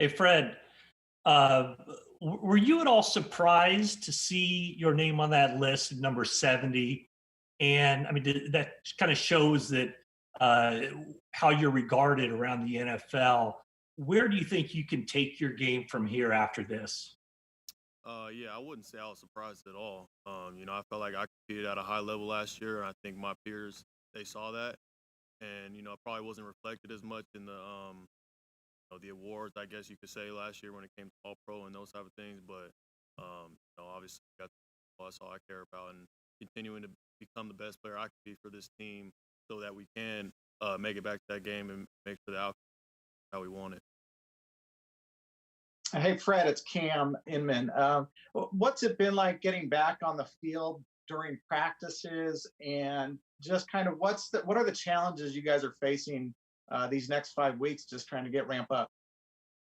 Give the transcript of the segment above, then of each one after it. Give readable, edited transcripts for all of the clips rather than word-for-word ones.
Hey, Fred, uh, were you at all surprised to see your name on that list, number 70? And I mean, that kind of shows that uh, how you're regarded around the NFL. Where do you think you can take your game from here after this? Yeah, I wouldn't say I was surprised at all. I felt like I competed at a high level last year, and I think my peers they saw that, and it probably wasn't reflected as much in the awards, I guess you could say last year when it came to All Pro and those type of things. But obviously, that's all I care about, and continuing to become the best player I can be for this team, so that we can make it back to that game and make sure the outcome is how we want it. Hey, Fred, it's Cam Inman. What's it been like getting back on the field during practices, and just kind of what are the challenges you guys are facing these next 5 weeks, just trying to get ramp up?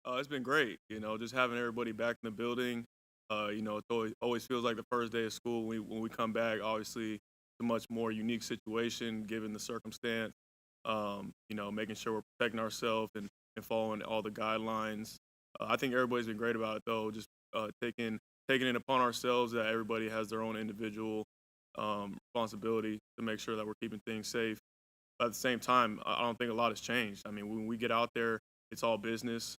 It's been great, just having everybody back in the building. It always feels like the first day of school when we come back. Obviously, it's a much more unique situation given the circumstance. Making sure we're protecting ourselves and following all the guidelines. I think everybody's been great about it though. Just taking it upon ourselves that everybody has their own individual responsibility to make sure that we're keeping things safe. But at the same time, I don't think a lot has changed. I mean, when we get out there, it's all business.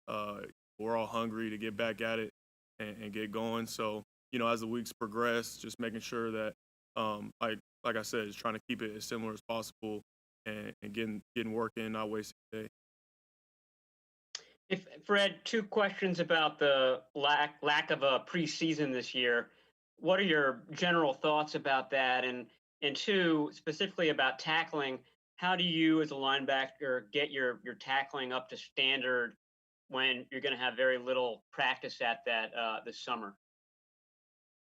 We're all hungry to get back at it and get going. So, as the weeks progress, just making sure that, like I said, just trying to keep it as similar as possible and getting work in, not wasting a day. If Fred, two questions about the lack of a preseason this year. What are your general thoughts about that? And two, specifically about tackling, how do you as a linebacker get your tackling up to standard when you're going to have very little practice at that this summer?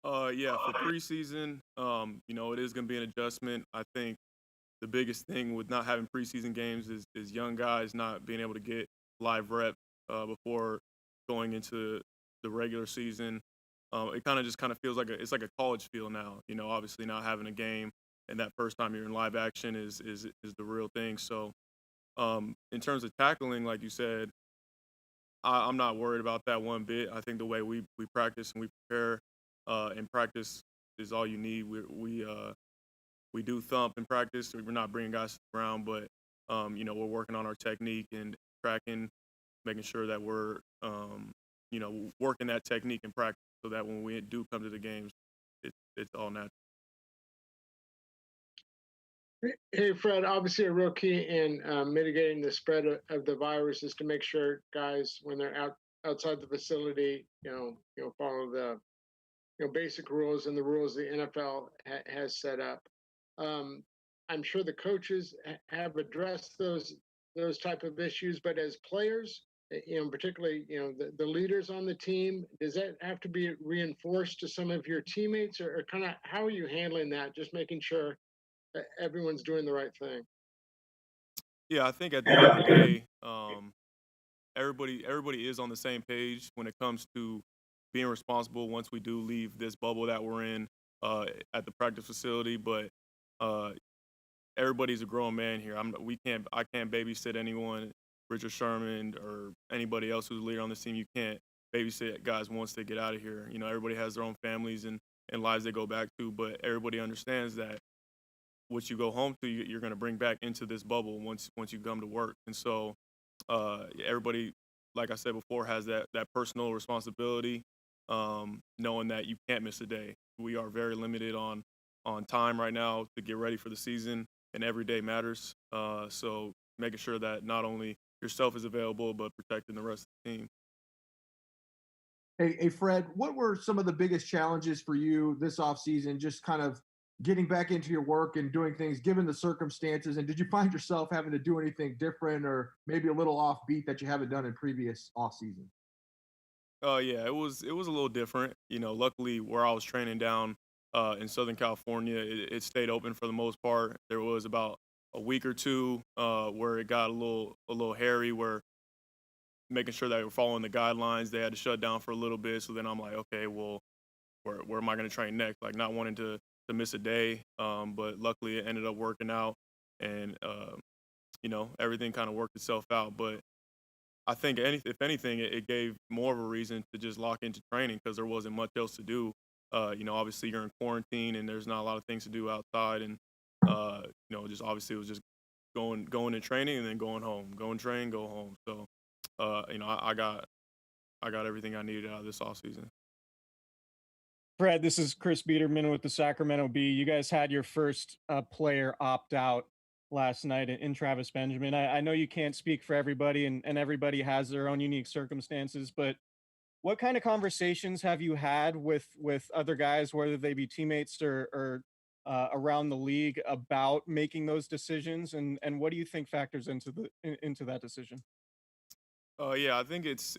Yeah, for preseason, it is going to be an adjustment. I think the biggest thing with not having preseason games is young guys not being able to get live reps before going into the regular season. It kind of feels like it's like a college feel now. Obviously not having a game and that first time you're in live action is the real thing. So in terms of tackling, like you said, I'm not worried about that one bit. I think the way we practice and we prepare in practice is all you need. We do thump in practice. So we're not bringing guys to the ground, but we're working on our technique and tracking, making sure that we're working that technique in practice, so that when we do come to the games, it's all natural. Hey, Fred, obviously a real key in mitigating the spread of the virus is to make sure guys, when they're outside the facility, follow the basic rules and the rules the NFL has set up. Um, I'm sure the coaches have addressed those type of issues, but as players, particularly the leaders on the team, does that have to be reinforced to some of your teammates, or kind of how are you handling that? Just making sure everyone's doing the right thing. Yeah, I think at the end of the day, everybody is on the same page when it comes to being responsible once we do leave this bubble that we're in at the practice facility. But uh, everybody's a grown man here. I can't babysit anyone, Richard Sherman or anybody else who's a leader on this team. You can't babysit guys once they get out of here. Everybody has their own families and lives they go back to, but everybody understands that what you go home to, you're going to bring back into this bubble once you come to work. And so everybody, like I said before, has that personal responsibility, knowing that you can't miss a day. We are very limited on time right now to get ready for the season, and every day matters. So making sure that not only yourself is available, but protecting the rest of the team. Hey, Fred, what were some of the biggest challenges for you this offseason, just kind of getting back into your work and doing things given the circumstances? And did you find yourself having to do anything different or maybe a little offbeat that you haven't done in previous off seasons? Yeah, it was a little different. Luckily where I was training down in Southern California, it stayed open for the most part. There was about a week or two where it got a little hairy, where making sure that we're following the guidelines, they had to shut down for a little bit. So then I'm like, okay, well, where am I going to train next? Like not wanting to miss a day, but luckily it ended up working out, and everything kind of worked itself out. But I think if anything, it gave more of a reason to just lock into training because there wasn't much else to do. Obviously you're in quarantine and there's not a lot of things to do outside, and just obviously it was just going to training and then going home, going train, go home. So, I got everything I needed out of this offseason. Fred, this is Chris Biederman with the Sacramento Bee. You guys had your first player opt out last night in Travis Benjamin. I know you can't speak for everybody, and everybody has their own unique circumstances, but what kind of conversations have you had with other guys, whether they be teammates or around the league, about making those decisions, and what do you think factors into that decision? Yeah, I think it's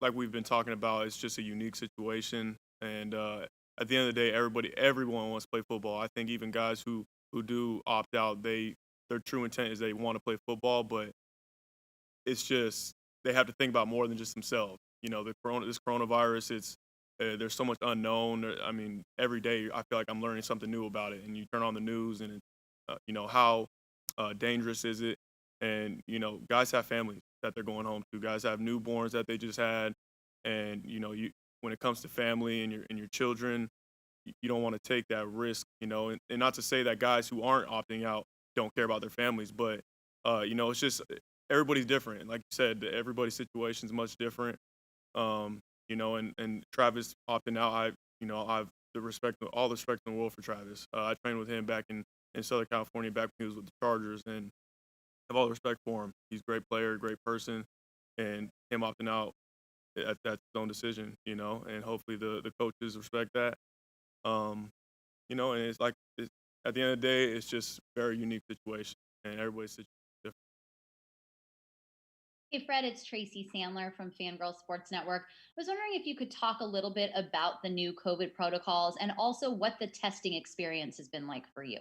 like we've been talking about. It's just a unique situation, and at the end of the day, everyone wants to play football. I think even guys who do opt out, their true intent is they want to play football, but it's just they have to think about more than just themselves. This coronavirus, it's there's so much unknown. I mean, every day I feel like I'm learning something new about it. And you turn on the news, and how dangerous is it? And guys have families that they're going home to. Guys have newborns that they just had, and you when it comes to family and your children, you don't want to take that risk. And not to say that guys who aren't opting out don't care about their families, but it's just everybody's different. Like you said, everybody's situation is much different. And Travis opting out, I've all the respect in the world for Travis. I trained with him back in Southern California, back when he was with the Chargers, and I have all the respect for him. He's a great player, great person, and him opting out, that's his own decision, and hopefully the coaches respect that. And it's like, at the end of the day, it's just a very unique situation, and everybody's situation is different. Hey, Fred, it's Tracy Sandler from Fangirl Sports Network. I was wondering if you could talk a little bit about the new COVID protocols and also what the testing experience has been like for you.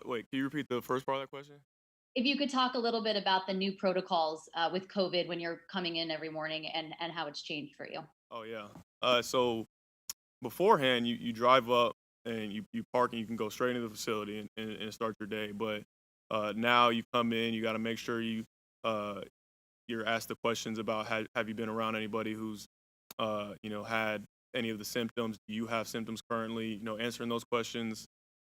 Wait, can you repeat the first part of that question? If you could talk a little bit about the new protocols with COVID when you're coming in every morning and how it's changed for you. Oh yeah. So beforehand, you drive up and you park and you can go straight into the facility and start your day. But now you come in, you got to make sure you're asked the questions about have you been around anybody who's had any of the symptoms? Do you have symptoms currently? Answering those questions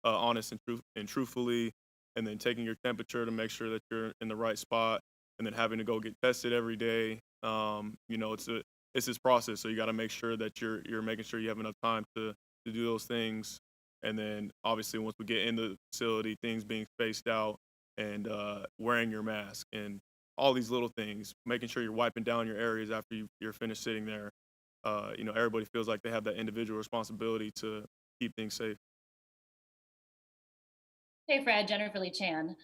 honest and truthfully, and then taking your temperature to make sure that you're in the right spot, and then having to go get tested every day. It's this process, so you got to make sure that you're making sure you have enough time to do those things, and then obviously once we get into the facility, things being spaced out and wearing your mask and all these little things, making sure you're wiping down your areas after you're finished sitting there. Everybody feels like they have that individual responsibility to keep things safe. Hey, Fred, Jennifer Lee Chan.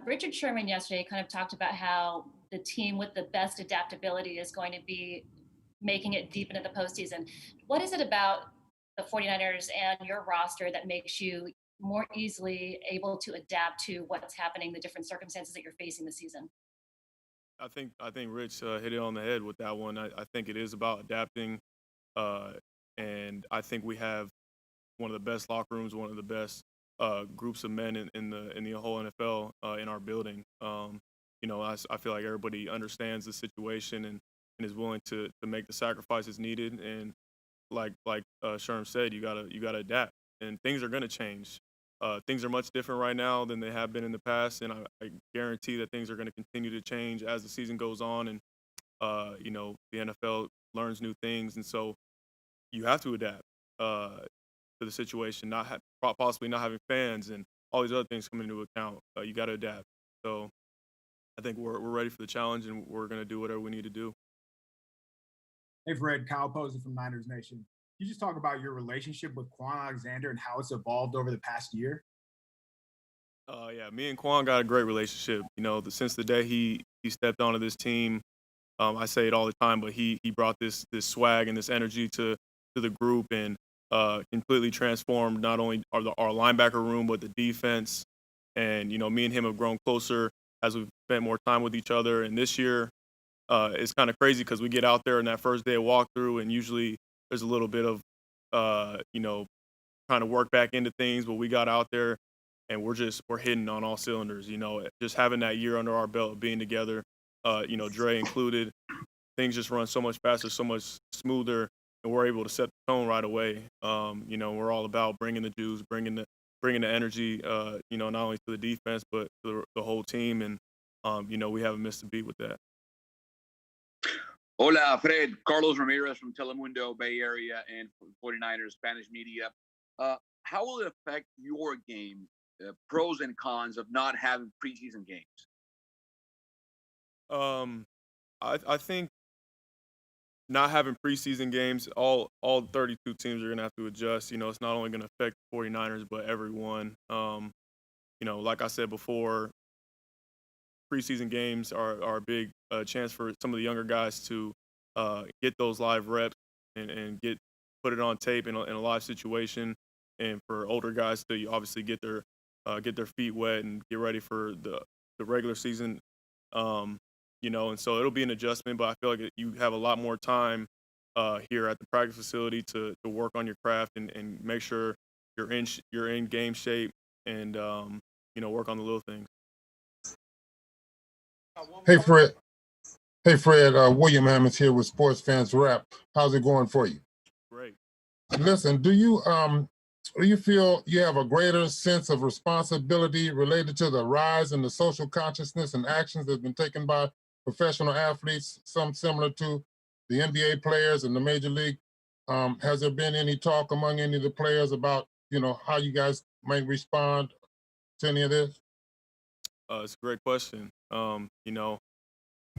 Richard Sherman yesterday kind of talked about how the team with the best adaptability is going to be making it deep into the postseason. What is it about the 49ers and your roster that makes you more easily able to adapt to what's happening, the different circumstances that you're facing this season? I think Rich hit it on the head with that one. I think it is about adapting, uh, and I think we have one of the best locker rooms, one of the best groups of men in the whole NFL in our building. I feel like everybody understands the situation and is willing to make the sacrifices needed. And like Sherm said, you gotta adapt, and things are gonna change. Things are much different right now than they have been in the past, and I guarantee that things are going to continue to change as the season goes on, and the NFL learns new things, and so you have to adapt to the situation. Possibly not having fans and all these other things come into account. You got to adapt. So I think we're ready for the challenge, and we're going to do whatever we need to do. Hey, Fred, Kyle Posey from Niners Nation. Can you just talk about your relationship with Quan Alexander and how it's evolved over the past year? Yeah, me and Quan got a great relationship. Since the day he stepped onto this team, I say it all the time, but he brought this swag and this energy to the group, and completely transformed not only our linebacker room but the defense. And me and him have grown closer as we've spent more time with each other. And this year, it's kind of crazy because we get out there in that first day of walkthrough, and usually there's a little bit of trying to work back into things, but we got out there and we're hitting on all cylinders. Just having that year under our belt, being together, Dre included, things just run so much faster, so much smoother, and we're able to set the tone right away. We're all about bringing the juice, bringing the energy, not only to the defense but to the whole team, and we haven't missed a beat with that. Hola, Fred. Carlos Ramirez from Telemundo, Bay Area, and 49ers Spanish media. How will it affect your game, pros and cons of not having preseason games? I think not having preseason games, all 32 teams are going to have to adjust. It's not only going to affect the 49ers, but everyone. Like I said before, preseason games are a big chance for some of the younger guys to get those live reps and put it on tape in a live situation, and for older guys to obviously get their feet wet and get ready for the regular season. And so it'll be an adjustment, but I feel like you have a lot more time here at the practice facility to work on your craft and make sure you're in game shape and work on the little things. Hey Fred. William Hammonds here with Sports Fans Rap. How's it going for you? Great. Listen, do you feel you have a greater sense of responsibility related to the rise in the social consciousness and actions that have been taken by professional athletes, some similar to the NBA players and the Major League? Has there been any talk among any of the players about, how you guys might respond to any of this? It's a great question.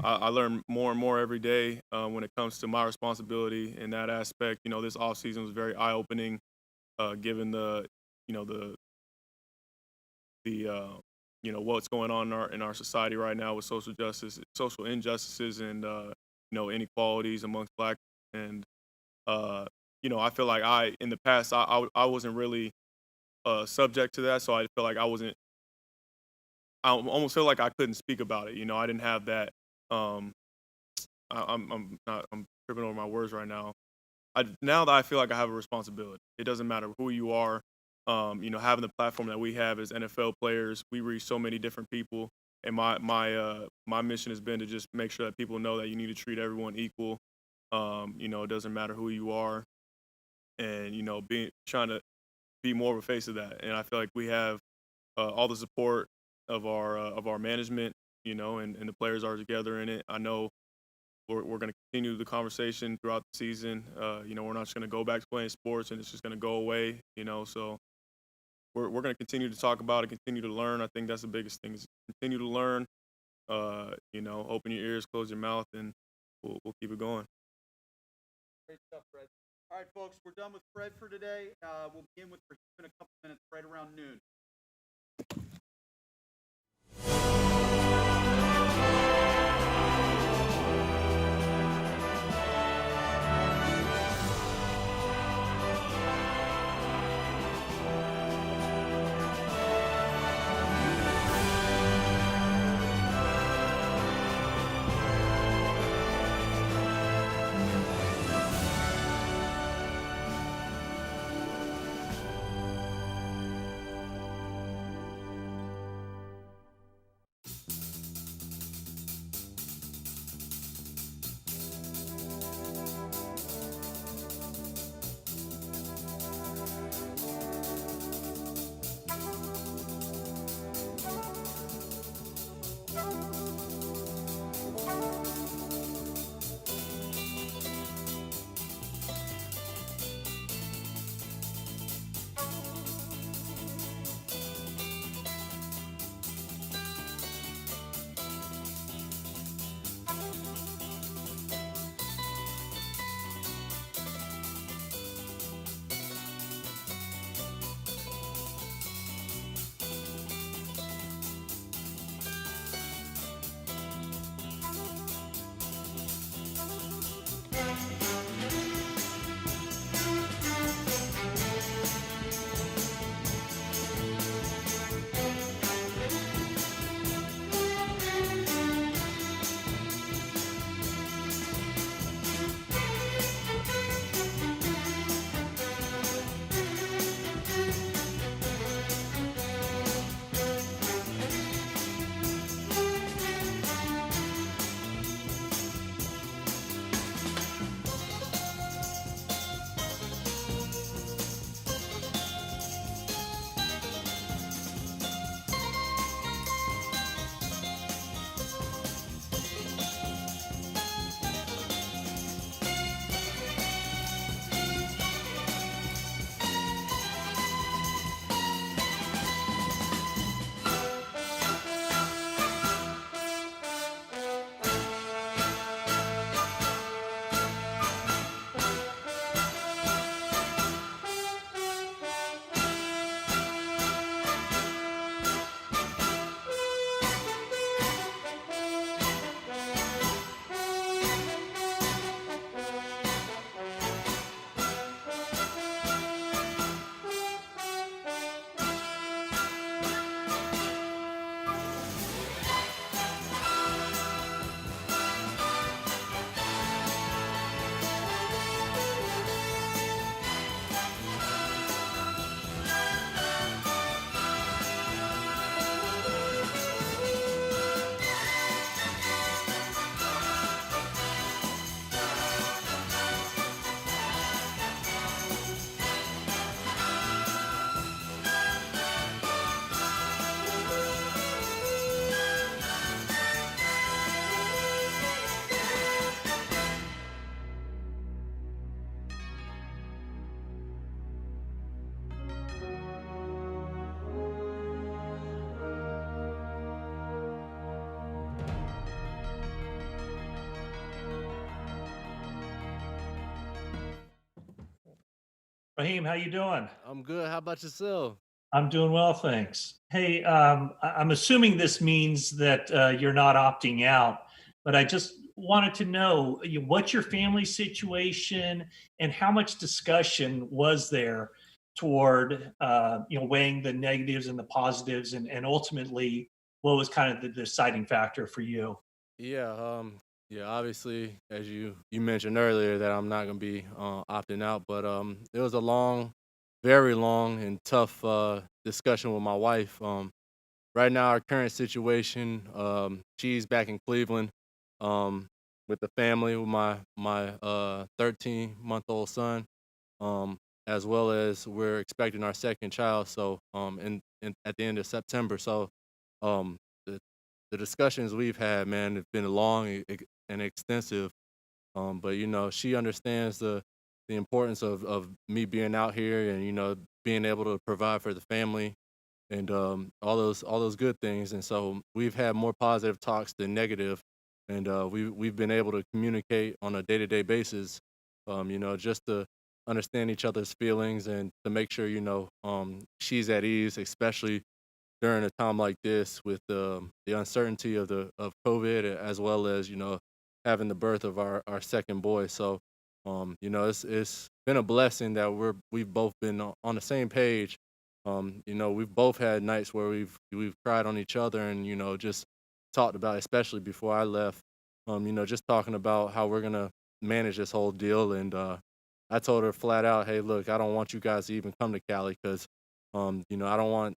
I learn more and more every day when it comes to my responsibility in that aspect. This offseason was very eye-opening, given the what's going on in our society right now with social injustices, and inequalities amongst Black. And I feel like in the past I wasn't really subject to that, so I feel like I almost feel like I couldn't speak about it. I didn't have that. I'm tripping over my words right now. Now that I feel like I have a responsibility, it doesn't matter who you are. Having the platform that we have as NFL players, we reach so many different people, and my mission has been to just make sure that people know that you need to treat everyone equal. It doesn't matter who you are, and trying to be more of a face of that. And I feel like we have all the support of our management, and the players are together in it. I know we're going to continue the conversation throughout the season. We're not just going to go back to playing sports and it's just going to go away. So we're going to continue to talk about it, continue to learn. I think that's the biggest thing, is continue to learn. Open your ears, close your mouth, and we'll keep it going. Great stuff, Fred. All right, folks, we're done with Fred for today. We'll begin with Raheem in a couple minutes, right around noon. Raheem, how you doing? I'm good. How about yourself? I'm doing well, thanks. Hey, I'm assuming this means that you're not opting out, but I just wanted to know what's your family situation and how much discussion was there toward weighing the negatives and the positives, and ultimately what was kind of the deciding factor for you? Yeah, yeah. Obviously, as you mentioned earlier, that I'm not gonna be opting out, but it was a long, very long and tough discussion with my wife. Right now, our current situation, she's back in Cleveland, um, with the family, with my 13-month-old son, um, as well as we're expecting our second child. So, in at the end of September. So, um, the the discussions we've had, man, have been long and extensive. But she understands the importance of me being out here and being able to provide for the family and all those good things. And so we've had more positive talks than negative, and we've been able to communicate on a day-to-day basis. Just to understand each other's feelings and to make sure she's at ease, especially during a time like this with the uncertainty of COVID, as well as having the birth of our second boy. So it's been a blessing that we've both been on the same page. We've both had nights where we've cried on each other and just talked about, especially before I left, just talking about how we're gonna manage this whole deal. And I told her flat out, hey, look, I don't want you guys to even come to Cali because I don't want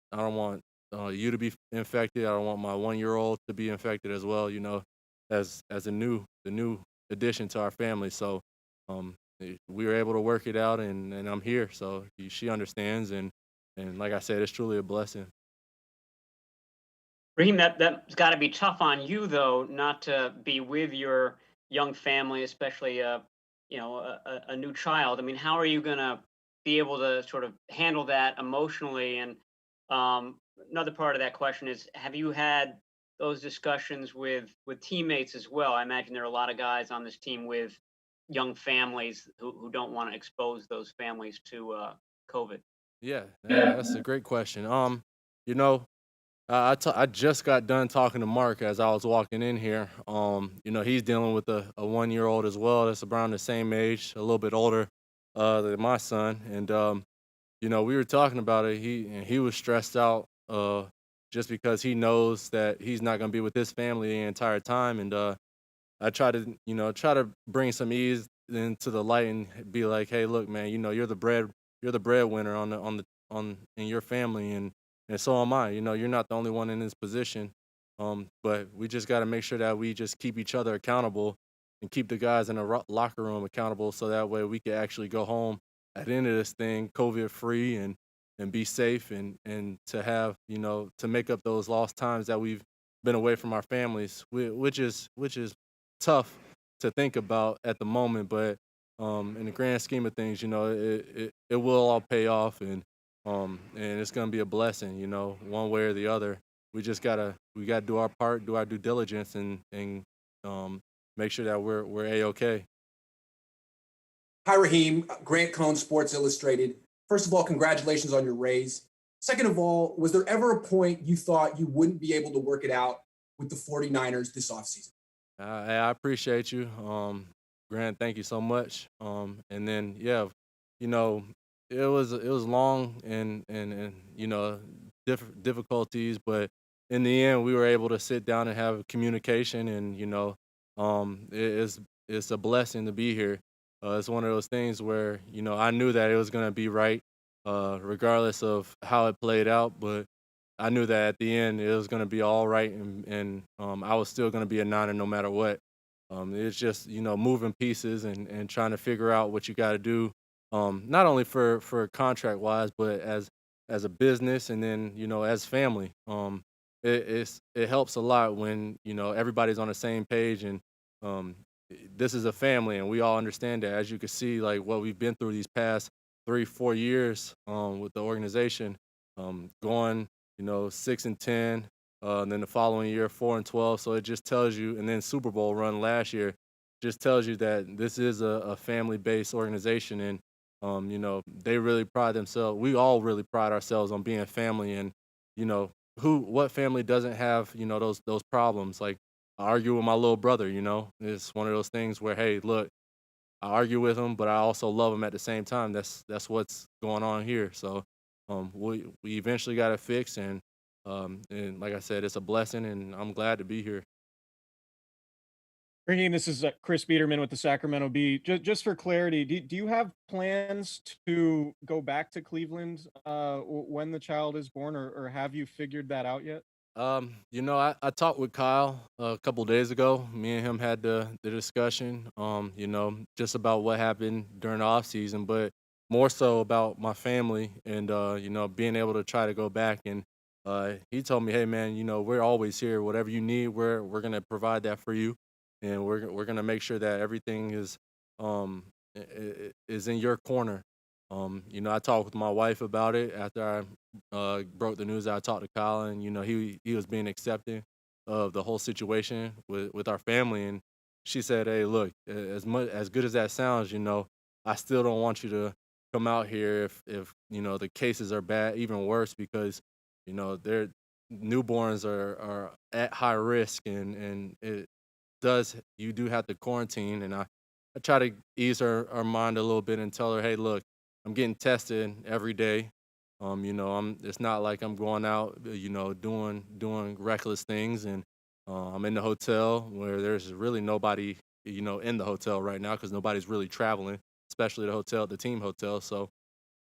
you to be infected. I don't want my 1 year old to be infected as well. As the new addition to our family. So we were able to work it out, and I'm here. So she understands, and like I said, it's truly a blessing. Raheem, that's got to be tough on you though, not to be with your young family, especially a new child. I mean, how are you gonna be able to sort of handle that emotionally? And another part of that question is, have you had those discussions with teammates as well? I imagine there are a lot of guys on this team with young families who don't want to expose those families to COVID. Yeah, yeah, that's a great question. You know, I just got done talking to Mark as I was walking in here. He's dealing with a 1 year old as well. That's around the same age, a little bit older than my son. And we were talking about it. He was stressed out just because he knows that he's not going to be with his family the entire time. And I try to bring some ease into the light and be like, hey, look, man, you're the breadwinner in your family, and so am I. You're not the only one in this position. But we just got to make sure that we just keep each other accountable and keep the guys in the locker room accountable, so that way we can actually go home at the end of this thing, COVID free, and be safe, and to have to make up those lost times that we've been away from our families, which is tough to think about at the moment, but in the grand scheme of things, it will all pay off, and it's gonna be a blessing, one way or the other. We gotta do our part, do our due diligence, and um, make sure that we're a okay. Hi, Raheem. Grant Cohn, Sports Illustrated. First of all, congratulations on your raise. Second of all, was there ever a point you thought you wouldn't be able to work it out with the 49ers this offseason? I appreciate you, Grant. Thank you so much. And then yeah, you know, it was long and difficulties, but in the end, we were able to sit down and have communication, and it's a blessing to be here. It's one of those things where I knew that it was gonna be right, regardless of how it played out, but I knew that at the end it was going to be all right, and I was still going to be a Niner no matter what. It's just moving pieces and trying to figure out what you got to do, not only for contract wise, but as a business, and then as family. It helps a lot when everybody's on the same page, and um, this is a family, and we all understand that. As you can see, like what we've been through these past 3-4 years with the organization, going 6-10, and then the following year 4-12. So it just tells you, and then Super Bowl run last year, just tells you that this is a family-based organization, and they really pride themselves. We all really pride ourselves on being family, and what family doesn't have those problems? Like I argue with my little brother. It's one of those things where, hey, look, I argue with him, but I also love him at the same time. That's what's going on here. So we eventually got it fixed, and like I said, it's a blessing, and I'm glad to be here. Raheem, this is Chris Biederman with the Sacramento Bee. Just for clarity, do you have plans to go back to Cleveland when the child is born, or have you figured that out yet? I talked with Kyle a couple days ago. Me and him had the discussion, just about what happened during the off season, but more so about my family and, being able to try to go back. And he told me, hey, man, we're always here. Whatever you need, we're going to provide that for you. And we're going to make sure that everything is in your corner. I talked with my wife about it after I broke the news. I talked to Kyle, and he was being accepting of the whole situation with our family. And she said, "Hey, look, as good as that sounds, I still don't want you to come out here if the cases are bad, even worse, because their newborns are at high risk, and you do have to quarantine." And I try to ease her mind a little bit and tell her, hey, look, I'm getting tested every day. It's not like I'm going out, doing reckless things, and I'm in the hotel where there's really nobody, in the hotel right now because nobody's really traveling, especially the team hotel. So,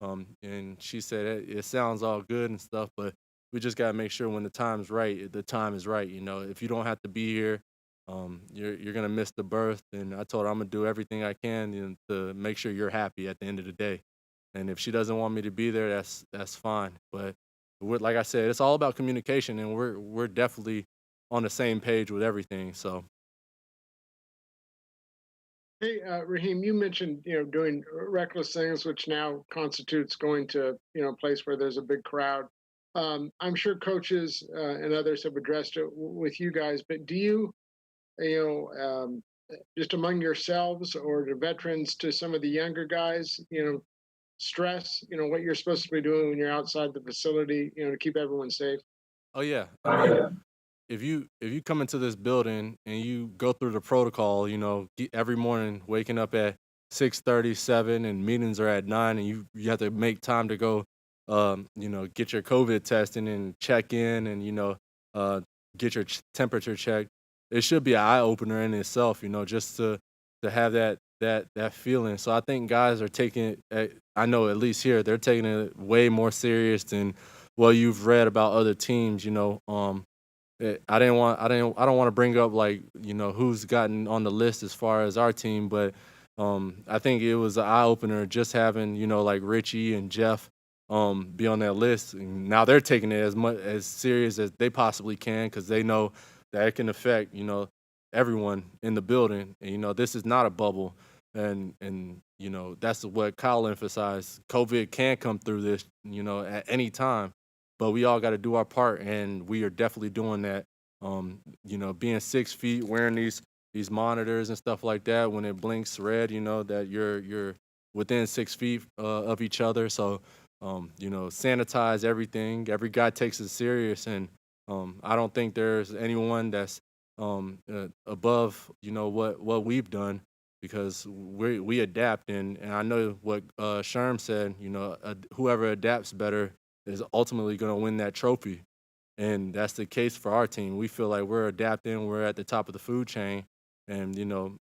and she said it sounds all good and stuff, but we just gotta make sure when the time is right, the time is right. If you don't have to be here, you're gonna miss the birth. And I told her I'm gonna do everything I can to make sure you're happy at the end of the day. And if she doesn't want me to be there, that's fine. But like I said, it's all about communication, and we're definitely on the same page with everything. So Hey, Raheem, you mentioned doing reckless things, which now constitutes going to a place where there's a big crowd. I'm sure coaches and others have addressed it with you guys, but do you just among yourselves or the veterans to some of the younger guys, stress, what you're supposed to be doing when you're outside the facility, to keep everyone safe? oh yeah, I mean, if you come into this building and you go through the protocol, every morning waking up at 6:37 and meetings are at 9, and you have to make time to go, get your COVID testing and check in, and get your temperature checked. It should be an eye opener in itself, just to have that feeling. So I think guys are taking it. I know at least here they're taking it way more serious than what you've read about other teams. I don't want to bring up like who's gotten on the list as far as our team, but I think it was an eye opener just having like Richie and Jeff be on that list. And now they're taking it as serious as they possibly can because they know that it can affect everyone in the building. And this is not a bubble, and that's what Kyle emphasized. COVID can come through this at any time, but we all got to do our part, and we are definitely doing that. Being 6 feet, wearing these monitors and stuff like that, when it blinks red, that you're within 6 feet of each other. So, sanitize everything. Every guy takes it serious, and I don't think there's anyone that's above what we've done because we adapt, and I know what Sherm said. Whoever adapts better is ultimately going to win that trophy. And that's the case for our team. We feel like we're adapting, we're at the top of the food chain, and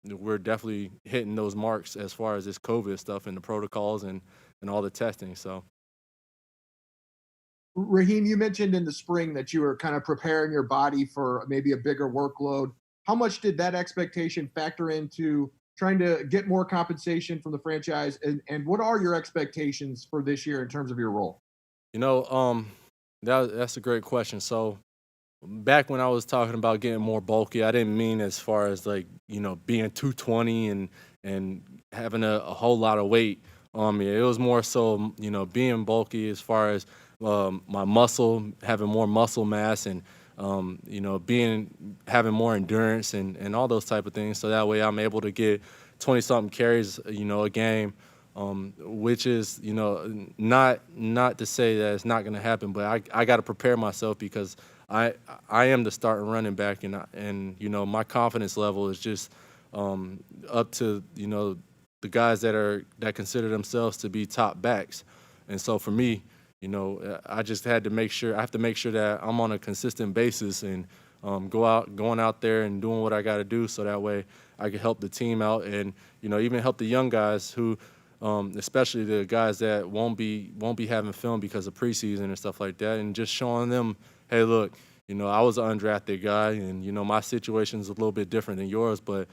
we're definitely hitting those marks as far as this COVID stuff and the protocols and all the testing. So Raheem, you mentioned in the spring that you were kind of preparing your body for maybe a bigger workload. How much did that expectation factor into trying to get more compensation from the franchise? And what are your expectations for this year in terms of your role? That's a great question. So back when I was talking about getting more bulky, I didn't mean as far as like, being 220 and having a whole lot of weight on me. It was more so, being bulky as far as my muscle, having more muscle mass and, having more endurance and all those type of things. So that way I'm able to get 20 something carries, a game. which is, you know, not to say that it's not going to happen, but I got to prepare myself because I am the starting running back, and you know, my confidence level is just up to, you know, the guys that consider themselves to be top backs. And so for me, you know, I just had to make sure, I have to make sure that I'm on a consistent basis and going out there and doing what I got to do so that way I can help the team out and, you know, even help the young guys who, especially the guys that won't be having film because of preseason and stuff like that, and just showing them, hey, look, you know, I was an undrafted guy, and you know, my situation's a little bit different than yours, but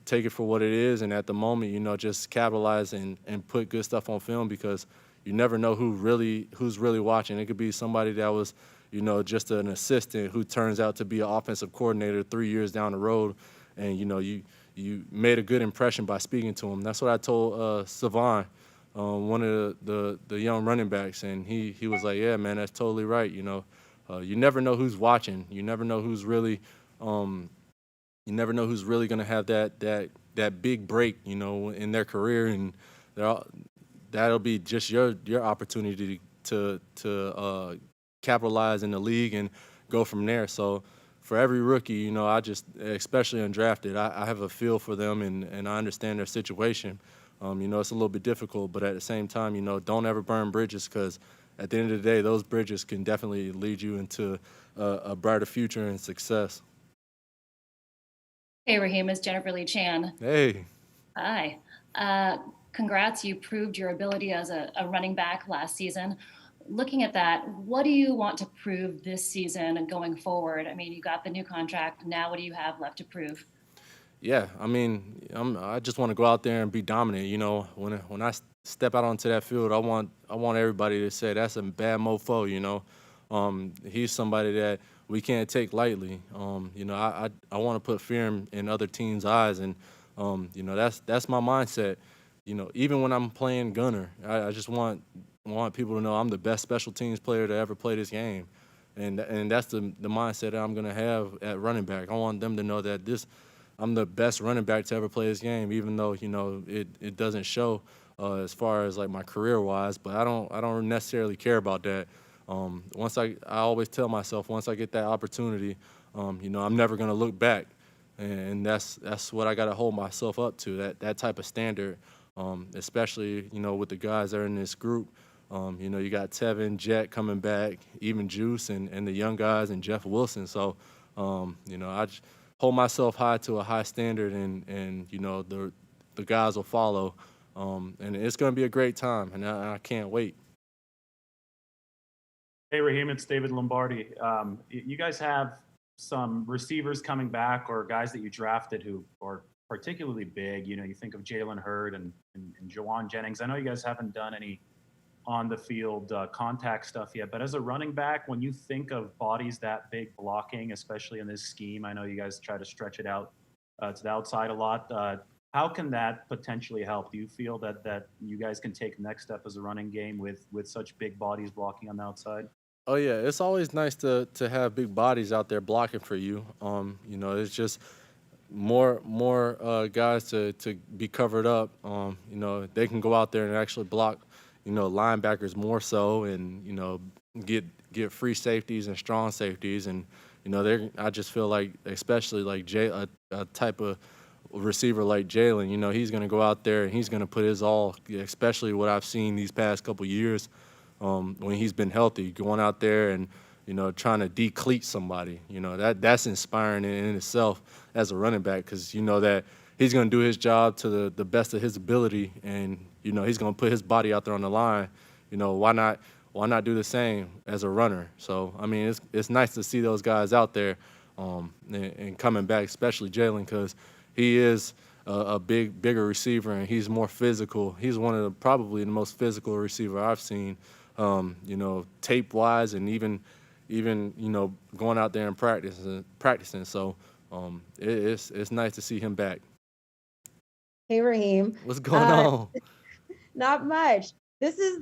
take it for what it is, and at the moment, you know, just capitalize and put good stuff on film because you never know who's really watching. It could be somebody that was, you know, just an assistant who turns out to be an offensive coordinator 3 years down the road, and you know, you made a good impression by speaking to him. That's what I told Savon, one of the young running backs, and he was like, yeah, man, that's totally right. You know, you never know who's watching. You never know who's really going to have that big break, you know, in their career, and that'll be just your opportunity to capitalize in the league and go from there. So for every rookie, you know, I just, especially undrafted, I have a feel for them and I understand their situation. You know, it's a little bit difficult, but at the same time, you know, don't ever burn bridges because at the end of the day, those bridges can definitely lead you into a brighter future and success. Hey, Raheem, it's Jennifer Lee Chan. Hey. Hi. Congrats, you proved your ability as a running back last season. Looking at that, what do you want to prove this season and going forward? I mean, you got the new contract. Now what do you have left to prove? Yeah, I mean, I just want to go out there and be dominant. You know, when I step out onto that field, I want everybody to say that's a bad mofo. You know, he's somebody that we can't take lightly. You know, I want to put fear in other teams' eyes, and you know, that's my mindset. You know, even when I'm playing gunner, I just want people to know I'm the best special teams player to ever play this game, and that's the mindset that I'm gonna have at running back. I want them to know that I'm the best running back to ever play this game, even though, you know, it doesn't show as far as like my career wise, but I don't necessarily care about that. Once I always tell myself once I get that opportunity, you know, I'm never gonna look back, and that's what I gotta hold myself up to, that type of standard, especially, you know, with the guys that are in this group. You know, you got Tevin, Jet coming back, even Juice and the young guys and Jeff Wilson. So, you know, I just hold myself high to a high standard, and you know, the guys will follow, and it's going to be a great time, and I can't wait. Hey, Raheem, it's David Lombardi. You guys have some receivers coming back or guys that you drafted who are particularly big. You know, you think of Jalen Hurd and Jawan Jennings. I know you guys haven't done any on the field contact stuff yet, but as a running back, when you think of bodies that big blocking, especially in this scheme, I know you guys try to stretch it out to the outside a lot. How can that potentially help? Do you feel that you guys can take the next step as a running game with such big bodies blocking on the outside? Oh yeah, it's always nice to have big bodies out there blocking for you. You know, it's just more guys to be covered up. You know, they can go out there and actually block, you know, linebackers more so, and you know, get free safeties and strong safeties, and you know, I just feel like, especially like a type of receiver like Jalen, you know, he's going to go out there and he's going to put his all, especially what I've seen these past couple years when he's been healthy, going out there and, you know, trying to decleat somebody. You know, that's inspiring in itself as a running back, because you know that he's going to do his job to the best of his ability, and you know, he's going to put his body out there on the line. You know, why not do the same as a runner? So I mean, it's nice to see those guys out there and coming back, especially Jalen, because he is a bigger receiver, and he's more physical. He's one of probably the most physical receiver I've seen, you know, tape wise, and even you know, going out there and practicing. So it's nice to see him back. Hey, Raheem. What's going on? Not much. This is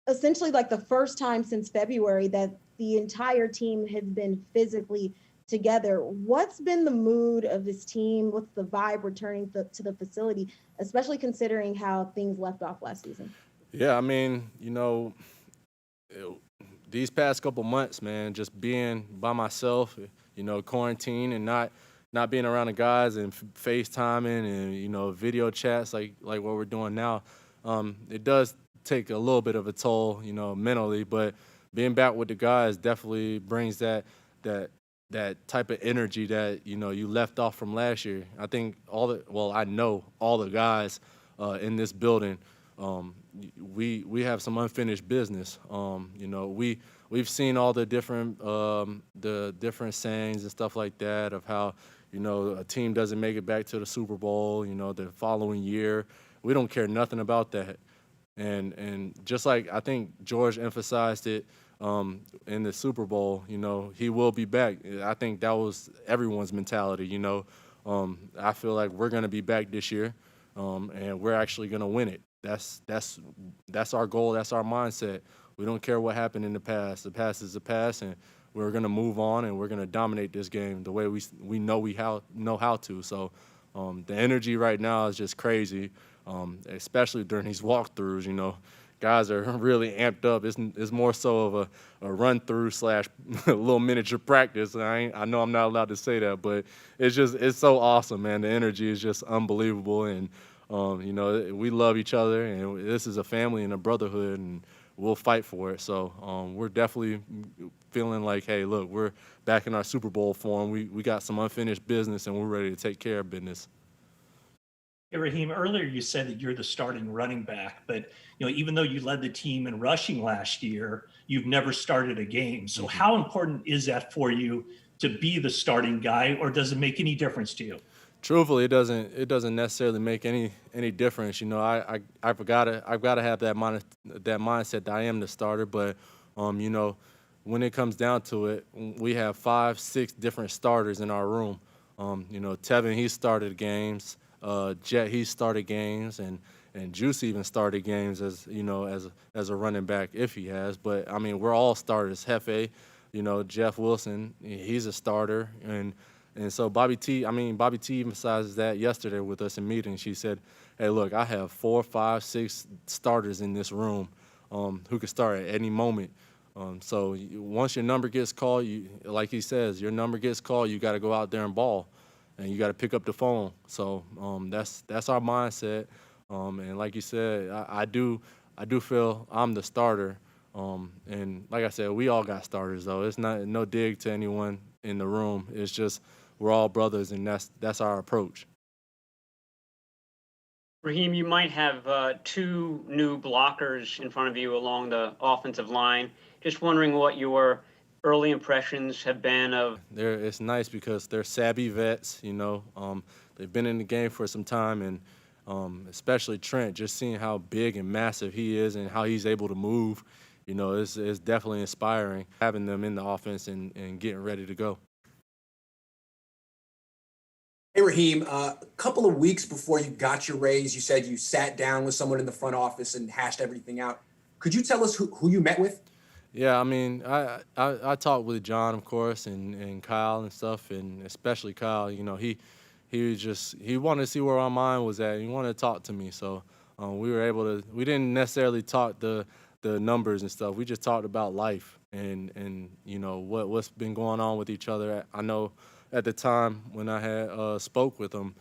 essentially like the first time since February that the entire team has been physically together. What's been the mood of this team? What's the vibe returning to the facility, especially considering how things left off last season? Yeah, I mean, these past couple months, man, just being by myself, quarantine and not being around the guys and FaceTiming and video chats like what we're doing now, it does take a little bit of a toll, mentally. But being back with the guys definitely brings that type of energy that you left off from last year. I think I know all the guys in this building. We have some unfinished business. We've seen all the different sayings and stuff like that of how a team doesn't make it back to the Super Bowl the following year. We don't care nothing about that. And just like I think George emphasized it in the Super Bowl, he will be back. I think that was everyone's mentality. I feel like we're gonna be back this year, and we're actually gonna win it. That's our goal. That's our mindset. We don't care what happened in the past. The past is the past, and we're gonna move on, and we're gonna dominate this game the way we know how to. So the energy right now is just crazy, especially during these walkthroughs. Guys are really amped up. It's more so of a run through / a little miniature practice. I know I'm not allowed to say that, but it's so awesome, man. The energy is just unbelievable, and we love each other, and this is a family and a brotherhood, and we'll fight for it. So we're definitely feeling like, hey, look, we're back in our Super Bowl form. We got some unfinished business, and we're ready to take care of business. Hey, Raheem, earlier you said that you're the starting running back, but even though you led the team in rushing last year, you've never started a game. So how important is that for you to be the starting guy, or does it make any difference to you? Truthfully, it doesn't necessarily make any difference. I've got to have that mindset that I am the starter. But when it comes down to it, we have 5-6 different starters in our room. Tevin, he started games. Jet, he started games, and Juice even started games as a running back if he has. But I mean, we're all starters. Hefe, Jeff Wilson, he's a starter, and so Bobby T emphasizes that yesterday with us in meetings. She said, hey, look, I have 4, 5, 6 starters in this room who can start at any moment. So once your number gets called, like he says, your number gets called, you got to go out there and ball, and you got to pick up the phone. So that's our mindset. And like you said, I do feel I'm the starter. And like I said, we all got starters, though. It's not no dig to anyone in the room. It's just we're all brothers, and that's our approach. Raheem, you might have 2 new blockers in front of you along the offensive line. Just wondering what your early impressions have been of. It's nice because they're savvy vets. They've been in the game for some time, and especially Trent, just seeing how big and massive he is and how he's able to move. It's definitely inspiring having them in the offense and getting ready to go. Hey, Raheem, a couple of weeks before you got your raise, you said you sat down with someone in the front office and hashed everything out. Could you tell us who you met with? Yeah, I mean, I talked with John, of course, and Kyle and stuff, and especially Kyle. He wanted to see where my mind was at. He wanted to talk to me, so we were able to. We didn't necessarily talk the numbers and stuff. We just talked about life and what's been going on with each other. I know at the time when I had spoke with him,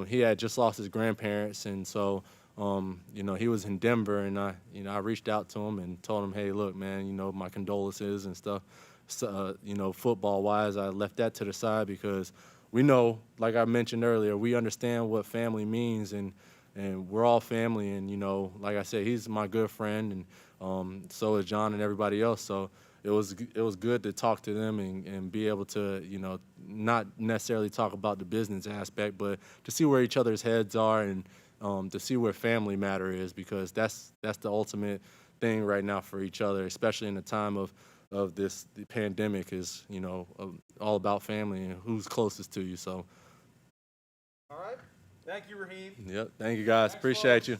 he had just lost his grandparents, and so he was in Denver, and I reached out to him and told him, hey, look, man, my condolences and stuff. So, football wise, I left that to the side because we know, like I mentioned earlier, we understand what family means, and we're all family, and like I said, he's my good friend, and so is John and everybody else. So it was good to talk to them and be able to not necessarily talk about the business aspect, but to see where each other's heads are and to see where family matter is, because that's the ultimate thing right now for each other, especially in the time of the pandemic, is all about family and who's closest to you. So all right, thank you, Raheem. Yep, thank you guys. Appreciate you.